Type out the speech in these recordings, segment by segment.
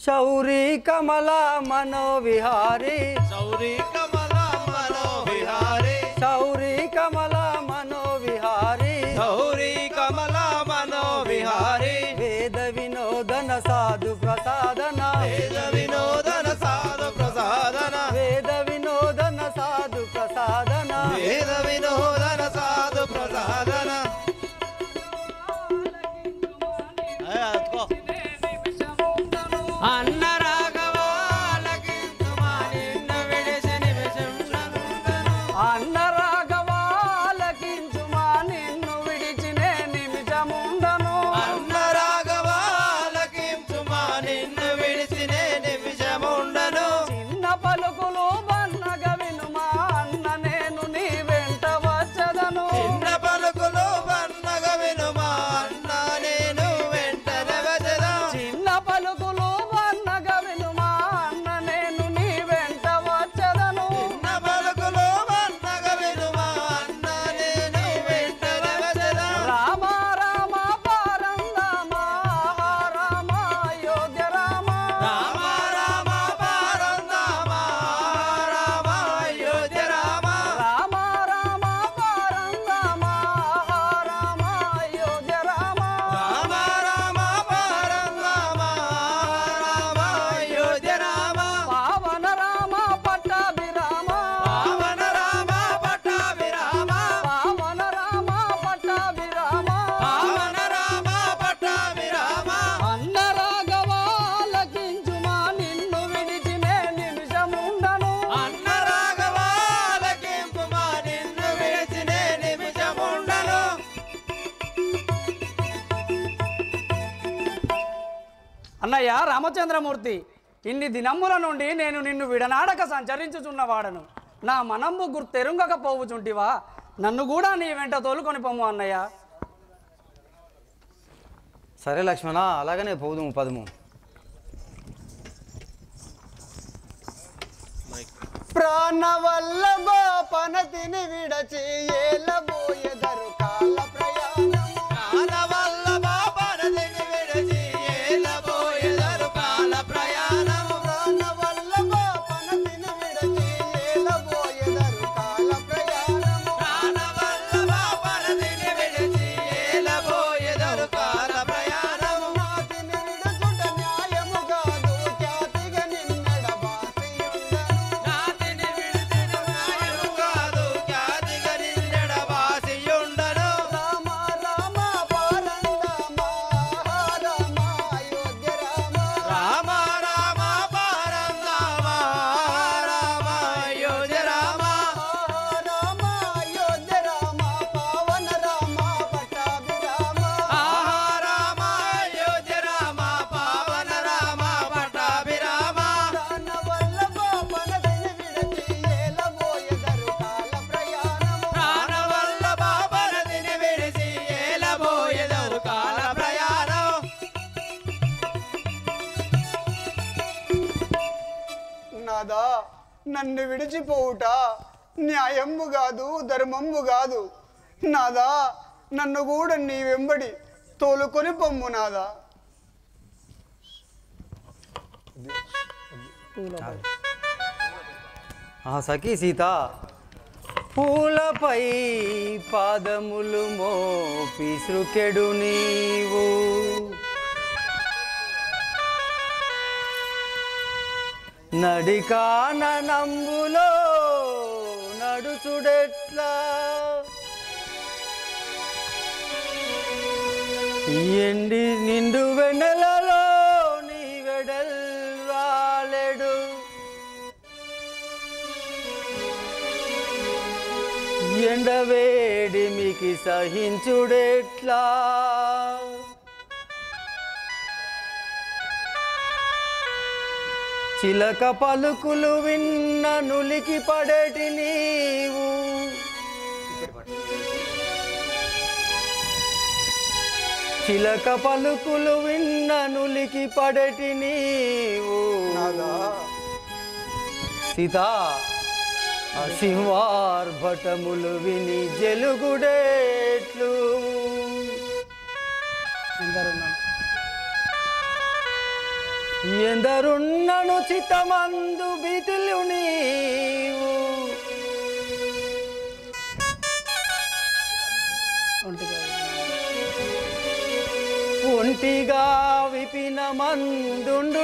శౌరి కమల మనోవిహారి శౌరి కమల మనోవిహారి శౌరి కమల మనోవిహారి శౌరి కమల మనోవిహారి వేద వినోదన సాధు ప్రసాదన వేద వినోదన సాధు ప్రసాదన వేద వినోదన సాధు ప్రసాదన వేద వినోదన సాధు ప్రసాదన అన్న రాఘవాలకింతుమా నిన్ను విడిసి నిమిషముండను అన్న రాఘవాలకించుమా నిన్ను విడిచి నే నిమిషముండను అన్న రాఘవాలకింతుమా నిన్ను విడిసి నే నిమిషముండను చిన్న పలుకులు బన్నగ వినుమా అన్న నేను నీ వెంట వచ్చదను చిన్న పలుకులు బన్నగ వినుమా అన్న నేను వెంటనే వచ్చదా చిన్న పలుకులు బన్నగ వినుమా అన్న నేను నీ వెంట వచ్చదను చిన్న పలుకులు బన్నగ వినుమా అన్న నేను వెంటనే వచ్చదా రామ రామ పారందామ రామ అయోధ్య రామ రామ రామ పారందామ రామ అయోధ్య రామ రామ రామ పారందామ రామ అయోధ్య రామ రామ రామ పారందామ రామ అయోధ్య రామ పావన రామ పట్టాభిరామ పావన రామ పట్టాభిరామ పావన రామ పట్టాభిరామ పావన రామ పట్టాభిరామ అన్న రాఘవాలకించుమా నిన్ను విడిచి నే నిమిషముండను అన్న రాఘవాలకింపుమా నిన్ను విడిచి నే నిమిషముండను అన్నయ్య రామచంద్రమూర్తి ఇన్ని దినముల నుండి నేను నిన్ను విడనాడక సంచరించుచున్నవాడను నా మనంబు గుర్తెరుంగక పోవుచుంటివా నన్ను కూడా నీ వెంట తోలుకొని పొమ్ము అన్నయ్య సరే లక్ష్మణ అలాగనే పోదుము పదము ప్రాణవల్లభ పనతిని విడచి ఏలబోయెదరు కాల ప్రయాణము ప్రాణవల్లభ పరదిని విడిచి ఏలబోయెదరు కాల ప్రయాణము ప్రాణవల్లభ పనతిని విడచి ఏలబోయెదరు కాల ప్రయాణము ప్రాణవల్లభ పరదిని విడిచి ఏలబోయెదరు కాల ప్రయాణము నాతిని విడుచుట న్యాయము కాదు ఖ్యాతిగా నిన్నడ బాసియుండను నాతిని విడిచిన న్యాయము కాదు ఖ్యాతిగా నిన్నెడ వాసియుండను రామ రామ పారందామ రామ అయోధ్య రామ రామ రామ పారందామ రామ అయోధ్య రామ రామ అయోధ్య రామ పావన రామ పట్టాభిరామ ఆహా రామ అయోధ్య రామ పావన రామ పట్టాభిరామ ప్రాణవల్లభ పనతిని విడచి ఏలబోయెదరు కాల ప్రయాణము ప్రాణవల్లభ పరదిని విడిచి ఏలబోయెదరు కాల ప్రయాణం నాదా నన్ను విడిచిపోవుట న్యాయము కాదు ధర్మము కాదు నాదా నన్ను కూడా నీ వెంబడి తోలుకొని పొమ్ము నాదా సఖీ సీత పూలపై పాదములు మోపి సృకెడు నీవు నడికానంబులో నడుచుడెట్లా ఎండి నిండు వెన్నెలలో నీ వెడల్ రాలేడు ఎండవేడిమికి సహించుడెట్లా చిలక పలుకులు విన్న నులికి పడటి నీవు చిలక పలుకులు విన్న నులికి పడటి నీవు సీతా సింహార్భటములు విని జలుగుడేట్లు ఎందరున్నను చిత్తమందు భీతులు నీవు ఒంటిగా విపిన మందుండుటేట్లు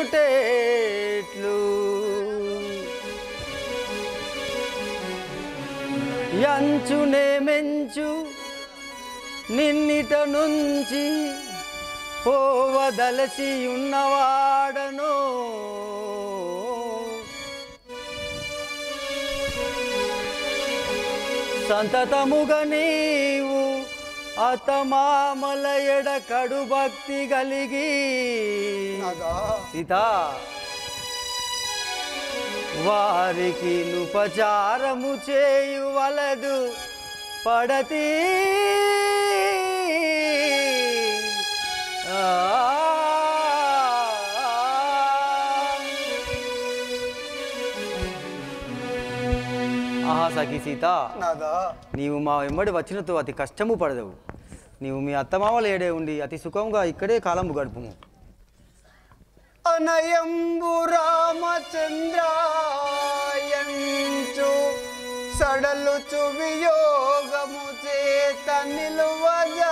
యంచునే మెంచు నిన్నిట నుంచి పోవదలసి ఉన్నవాడను సంతతముగా నీవు అతమామల ఎడ కడు భక్తి కలిగి సీత వారికి నుపచారము చేయువలదు పడతి ఆహా సఖి సీత నీవు మా వెంబడి వచ్చినతో అతి కష్టము పడదవు నీవు మీ అత్తమామలు ఏడే ఉండి అతి సుఖంగా ఇక్కడే కాలము గడుపుము అనయంబు రామచంద్రాయంచు సడలుచు వియోగము చేత నిలువజాల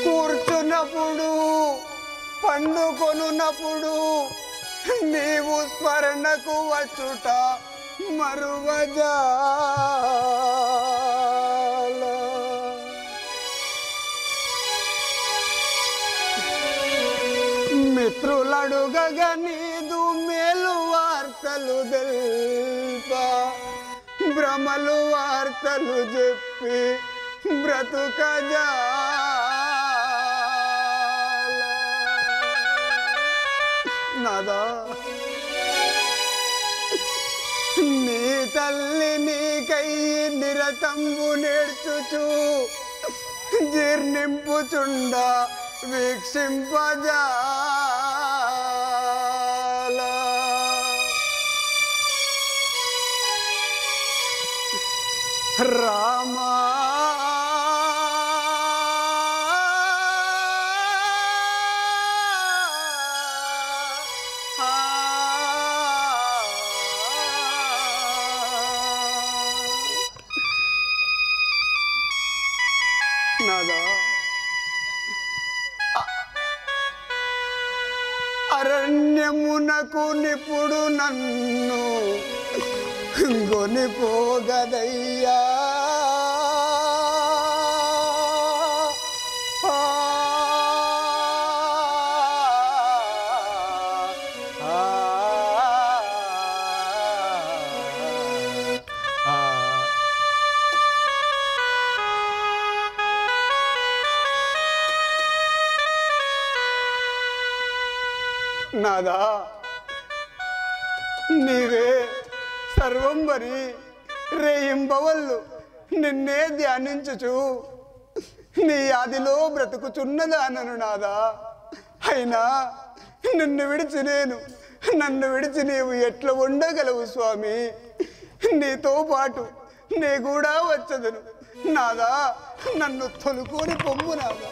కూర్చున్నప్పుడు పండుకొనున్నప్పుడు నీవు స్మరణకు వచ్చుట మరువజాల మిత్రులడుగగా నీదు మేలు వార్తలు తెల్ప భ్రమలు వార్తలు చెప్పి బ్రతుకజాల నాదా నీ తల్లి నీకై నిరతంబు నేర్చుచు జీర్ణింపుచుండ వీక్షింపజాల రామా నాదా అరణ్యమునకు నిపుడు నన్ను గొనిపోగదయ్యా నాదా నీవే సర్వం వరి రేయింబవళ్ళు నిన్నే ధ్యానించుచు నీ ఆదిలో బ్రతుకుచున్నదానను నాదా అయినా నన్ను విడిచి నీవు ఎట్లా ఉండగలవు స్వామి నీతో పాటు నే కూడా వచ్చదను నాదా నన్ను తొలుకొని పొమ్ము నాదా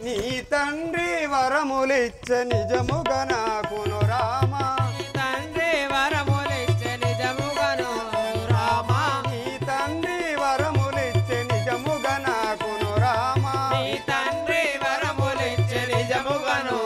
నీ తండ్రి వరములిచ్చ నిజముగా నాకును రామ తండ్రి వరములిచ్చ నిజముగను రామ నీ తండ్రి వరములిచ్చ నిజముగా నాకును రామ నీ తండ్రి వరములిచ్చ నిజముగను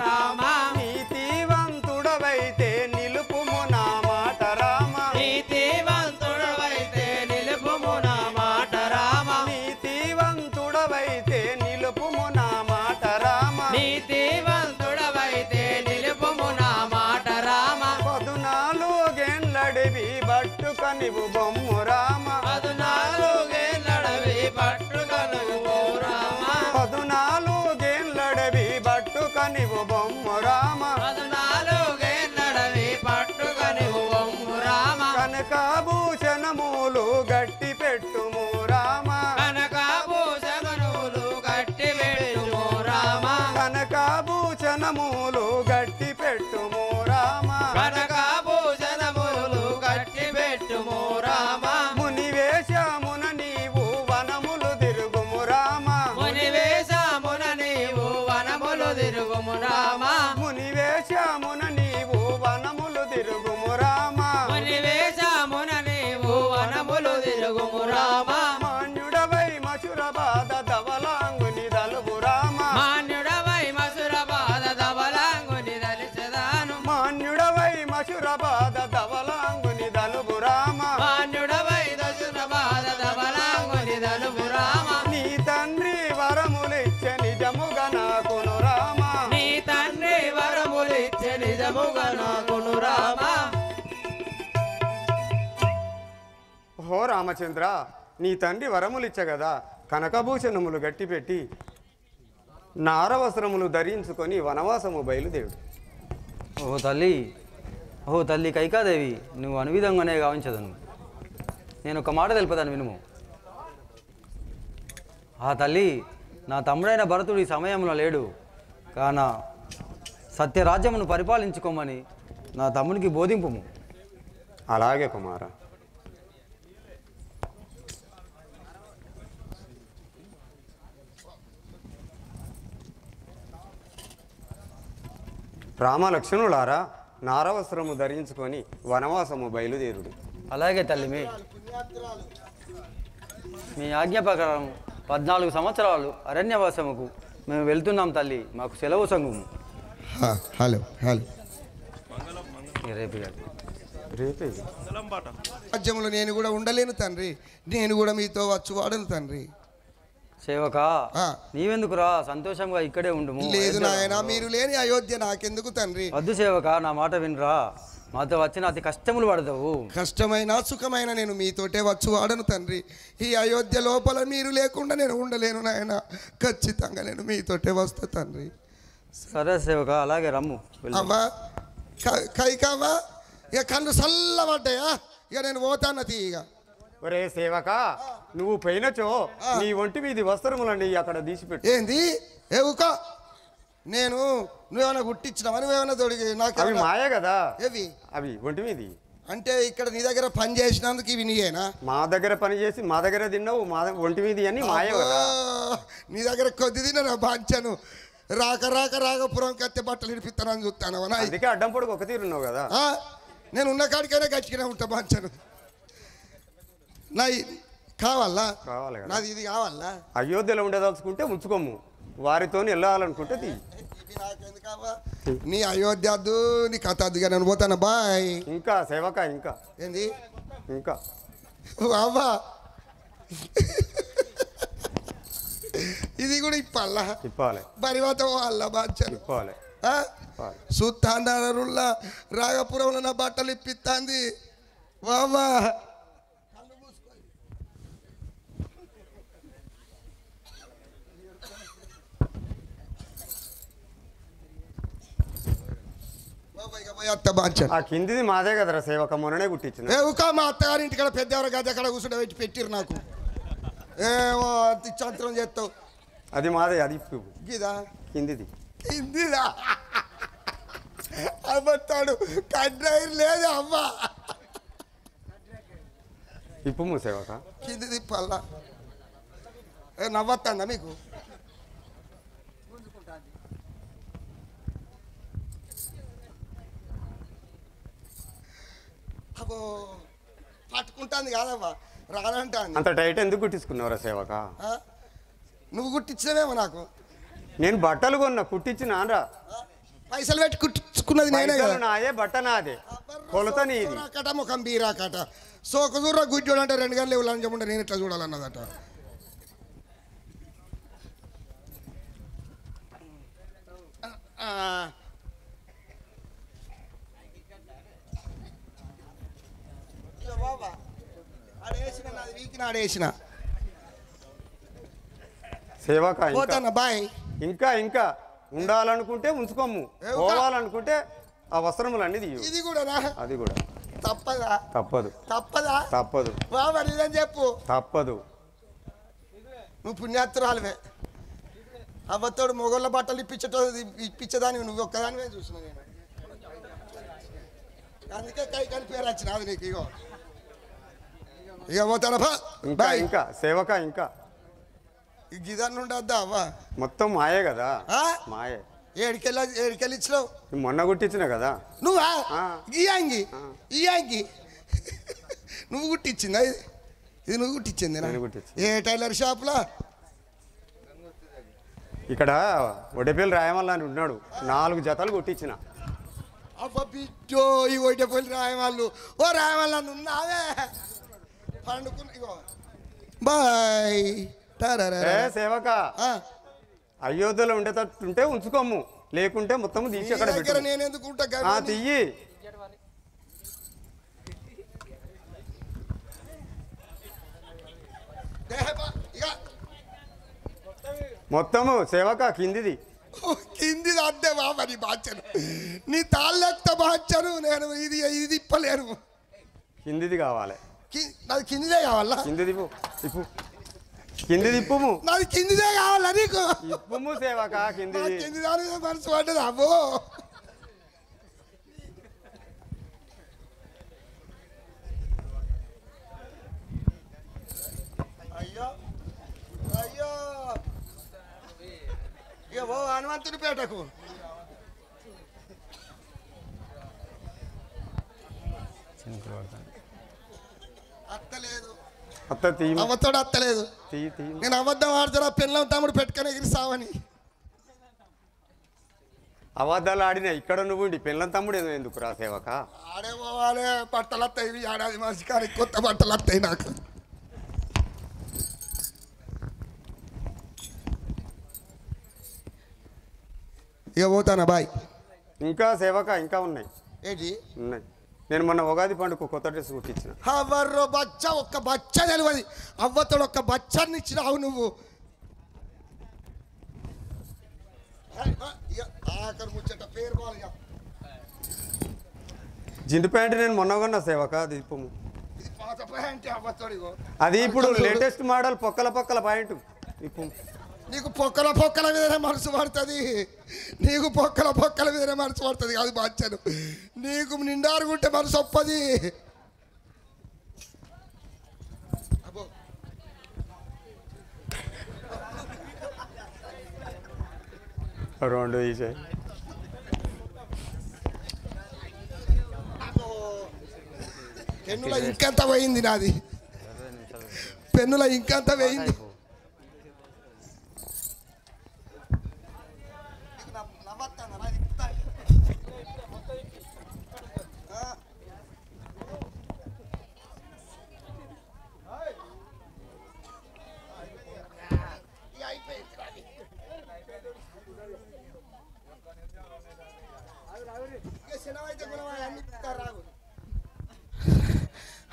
రామ నీతివంతుడవైతే నిలుపుము నా మాట రామ నీతివంతుడవైతే నిలుపుము నా మాట రామ నీతివంతుడవైతే నిలుపుము నా మాట రామ నీతివంతుడవైతే నిలుపుము నా మాట రామ 14 గేండ్లడివి బట్టుక నీవు బొమ్ము రామ 14 గేండ్లడివి బట్టుక నువ్వు రామ 14 గేండ్లడివి బట్టుక నీవు బొమ్ము రామ 14 గేండ్లడివి కనకాభూషణములు గట్టి పెట్టుము రామ కనకాభూషణములు గట్టి పెట్టుము రామ కనకాభూషణములు గట్టి పెట్టుము రామ కనకాభూషణములు గట్టి పెట్టుము రామ మునివేషమున నీవు వనములు తిరుగుము రామ మునివేషమున నీవు వనములు తిరుగుము రామ మునివేషమున నీవు వనములు తిరుగుము రామ మునివేషమున నీవు వనములు తిరుగుము రామ మాన్యుడవై మసురబాద ధవలాంగుని దలువు రామ మాన్యుడవై మసురబాద ధవలాంగుని దలిచెదాను మాన్యుడవై మసురబాద ధవలాంగుని దలువు రామ మాన్యుడవై దశురబాద ధవలాంగుని దలువు రామ నీ తండ్రి వరములిచ్చే నిజముగా నాకును రామ నీ తండ్రి వరములిచ్చే నిజముగా నాకును రామ ఓ రామచంద్ర నీ తండ్రి వరములిచ్చ కదా కనకభూషణములు గట్టిపెట్టి నారవస్త్రములు ధరించుకొని వనవాసము బయలుదేవుడు. ఓ తల్లి కైకాదేవి, నువ్వు అనువిధంగానే గావించదను. నేను ఒక మాట తెలుపుతాను వినుము. ఆ తల్లి నా తమ్ముడైన భరతుడు ఈ సమయంలో లేడు కాన సత్యరాజ్యమును పరిపాలించుకోమని నా తమ్మునికి బోధింపుము. అలాగే కుమార. రామలక్ష్మణులారా నారవస్త్రము ధరించుకొని వనవాసము బయలుదేరుడు. అలాగే తల్లి, మీ ఆజ్ఞ ప్రకారం 14 సంవత్సరాలు అరణ్యవాసముకు మేము వెళ్తున్నాం తల్లి. మాకు సెలవు సంఘము. హలో హలో రేపు రేపే రాజ్యంలో నేను కూడా ఉండలేను తండ్రి. నేను కూడా మీతో వచ్చువాడను తండ్రి. సేవక, నీవెందుకురా, సంతోషంగా ఇక్కడే ఉండుము. లేదు నాయన, మీరు లేని అయోధ్య నాకెందుకు తండ్రి? వద్దు సేవక, నా మాట వినరా. మాతో వచ్చిన అతి కష్టములు పడతావు. కష్టమైన సుఖమైన నేను మీతోటే వచ్చువాడను తండ్రి. ఈ అయోధ్య లోపల మీరు లేకుండా నేను ఉండలేను నాయన. ఖచ్చితంగా నేను మీతోటే వస్తా తండ్రి. సరే సేవక, అలాగే రమ్ము. అవ్వా కైకవ్వా, ఇక కన్ను చల్లబడ్డాయా, ఇక నేను పోతాను తీయగా. ఒరే సేవక, నువ్వు పోయినచో నీ ఒంటి మీది వస్త్రములండి అక్కడ తీసిపెట్టు. ఏంది ఏవుకో, నేను నువ్వేమైనా గుట్టించినావా? నువ్వేమైనా తొడిగి నాకు అవి మాయే కదా. ఏవి అవి ఒంటి మీది అంటే ఇక్కడ నీ దగ్గర పని చేసినందుకు ఇవి నీయేనా? మా దగ్గర పని చేసి మా దగ్గర తిన్నావు, మా ఒంటి మీది అని మాయే కదా. నీ దగ్గర కొద్ది తిన నా బాంచాను. రాక రాక రాగపురం కత్తి బట్టలు ఇడిపిస్తానని చూస్తాను. అందుకే అడ్డం పొడుగు ఒక తీరున్నావు కదా. నేను ఉన్న కాడికైనా గచ్చిగానే ఉంటా బాంచాను. నా కావాలా? కావాలి కదా. నాది ఇది కావాలా? అయోధ్యలో ఉండదలుచుకుంటే ఉంచుకోము, వారితో వెళ్ళాలనుకుంటే తీ. నీ అయోధ్య వద్దు, నీ కథ వద్దుగా, నేను పోతాను. బాయ్. ఇంకా సేవక, ఇంకా ఏంది ఇంకా అవ్వా, ఇది కూడా ఇప్పల్లా ఇప్పాలి బరివాత వాళ్ళ బాంచాను. ఇప్పాలి. సుత్తాండారుల్లా రాగపురంలో నా బట్టలు ఇప్పిస్తాంది. వావా అత్త బాంచాను. ఆ కిందిది మాదే కదరా సేవక, మొన్ననే కుట్టించిన. ఏవుకా, మా అత్తగారి ఇంటికాడ పెద్దవారు గది అక్కడ కూర్చుంటే పెట్టి పెట్టిరు నాకు. ఏమో చంత్రం చేస్తావు. అది మాదే, అది ఇదా కిందిది. ఇందిరా అమ్మతాడు, కండ్రైర్ లేదు అమ్మ. ఇప్పుము సేవక. కింది తిప్పల్లా. నవ్వత్తాందా మీకు? అబ్బో, పట్టుకుంటాంది కాదవ్వా, రానంటాంది. అంత టైట్ ఎందుకు కుట్టించుకున్నావురా సేవక? నువ్వు కుట్టించినవేమో నాకు. నేను బట్టలు కొన్నా, కుట్టించిన రా. పైసలు పెట్టి కుట్టించుకున్నది నేనే కదా. నాదే, బట్ట నాదే, కొలత నీది. కట ముఖం బీరాకట సోక దూర గుజ్జోడు అంటే 2 గంటలు ఇవ్వాలని చెప్పంటే నేను ఇట్లా చూడాలన్నదట. ఆడేసిన సేవక, పోతానా బాయ్. ఇంకా ఇంకా ఉండాలనుకుంటే ఉంచుకోము, పోవాలనుకుంటే ఆ వస్త్రములు అన్ని తీయు. ఇది కూడా అది కూడా తప్పదా తప్పదు తప్పదా తప్పదు బాబా నిజం చెప్పు తప్పదు. నువ్వు పుణ్యాత్తురాలువే. అవ్వతోడు మొగోళ్ళ బట్టలు ఇప్పించేదాన్ని నువ్వు ఒక్కదానివే చూసిన నేను. అందుకే కై కలిపి వచ్చిన అది నీకు. ఇక పోతానప్పా. ఇంకా ఇంకా సేవక ఇంకా గిదాన్ని ఉండద్దా అవ్వా? మొత్తం మాయే కదా. మాయే. ఏడికెళ్ళి ఇచ్చినావు? మొన్న కుట్టించిన కదా. నువ్వా? ఈ యాంగి నువ్వు కుట్టించిందా? ఇది నువ్వు కుట్టించింది? ఏ టైలర్ షాప్లా? ఇక్కడ ఒడేపల్లి రాయమల్ల అని ఉన్నాడు, 4 జతలు కుట్టించిన. అబ్బా బిడ్డో, ఈ ఒడేపల్లి రాయమాళ్ళు. ఓ రాయమల్ల ఉన్నావే పండుకున్న. ఇగో బాయ్. సేవక అయోధ్యలో ఉండేటట్టుంటే ఉంచుకోము, లేకుంటే మొత్తం తీసి అక్కడ దగ్గర నేను ఎందుకు ఉంటా? తీయి. మొత్తము సేవక కిందిది. కింది అద్దే బాబా నీ బాధ్యను. నీ తాళ్ళెత్త బాధ్యను. నేను ఇది ఇది ఇప్పలేను. కిందిది కావాలి. నాది కిందిదే కావాలా? కింది తిప్పు తిప్పు కింది తిప్పుము. నాది కిందిదే కావాలా నీకు? ఇప్పుము సేవక కింది. కింది దాని మనసు పడ్డది. అబ్బో అయ్యో అయ్యో. ఇక ఓ హనుమంతుడి పేటకు. అత్తలేదు. అవ్వతోడు అత్తలేదు. నేను అబద్ధం ఆడుతున్నా. పిల్లలు తమ్ముడు పెట్టుకొని ఎగిరిస్తావని. అబద్ధాలు ఆడినా ఇక్కడ నువ్వు పిల్లల తమ్ముడు ఎందుకు రా సేవక? ఆడే పోవాలి. బట్టలు వస్తాయి ఏడాది మనిషి కానీ కొత్త బట్టలు వస్తాయి నాకు. ఇక పోతానా బాయ్. ఇంకా సేవక ఇంకా ఉన్నాయి. ఏంటి ఉన్నాయి? నేను మొన్న ఉగాది పండుగ కొత్త డ్రెస్ కుట్టించిన. అవ్వర్రో బచ్చ, ఒక్క బచ్చ తెలియదు. అవ్వతోడు ఒక్క బచ్చాన్ని ఇచ్చినావు నువ్వు. ఆఖరి ముచ్చట పేరు బాగా. జిండు ప్యాంట్ నేను మొన్న కొన్నా సేవక. అది ఇప్పుము. ఇది పాత ప్యాంట్ అవ్వతోడు. అది ఇప్పుడు లేటెస్ట్ మోడల్ పొక్కల ప్యాంటు. ఇప్పుడు నీకు పొక్కల మీదనే మనసు పడుతుంది. నీకు పొక్కల మీదనే మనసు పడుతుంది. అది బాధ్యను. నీకు నిండారుగుంటే మనసు ఒప్పది. అబ్బో రెండు తీసే. పెన్నుల ఇంకెంత పోయింది నాది. పెన్నుల ఇంకెంత పోయింది.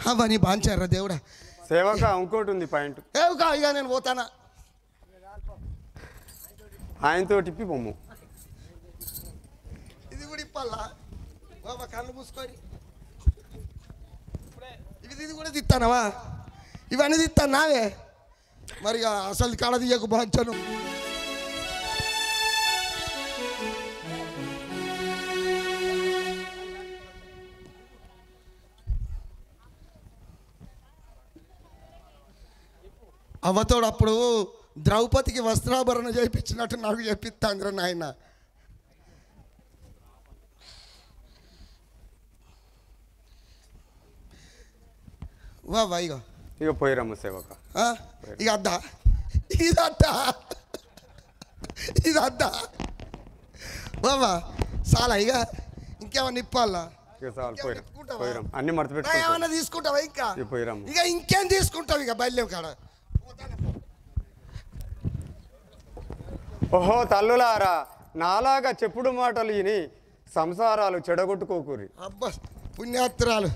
అవన్నీ బాంచారా దేవుడా? సేవక ఇంకోటి ఉంది పాయింట్. ఏవుగా ఇక నేను పోతానా. ఆయనతో టిప్పి బొమ్ము. ఇది కూడా ఇప్పల్లా బాబా? కళ్ళు మూసుకొని ఇది కూడా తిత్తానవా? ఇవన్నీ తిత్తాను నావే. మరి అసలు కాడ తీయకు బాంచను. అవ్వతోడు అప్పుడు ద్రౌపదికి వస్త్రాభరణ చేయించినట్టు నాకు చెప్పిస్తాంద్ర నాయన. వా ఇక పోయిరమ్మ సేవక. ఇక అద్దా ఇదద్దా బాబా చాలా. ఇక ఇంకేమన్నా ఇప్పాలా? అన్ని మడత ఏమన్నా తీసుకుంటావా? ఇంకా ఇక ఇంకేం తీసుకుంటావు? ఇక బయలు కాడ. ఓహో తల్లులారా, నాలాగా చెప్పుడు మాటలు విని సంసారాలు చెడగొట్టుకోకూరి. అబ్బా పుణ్యాత్రాలు.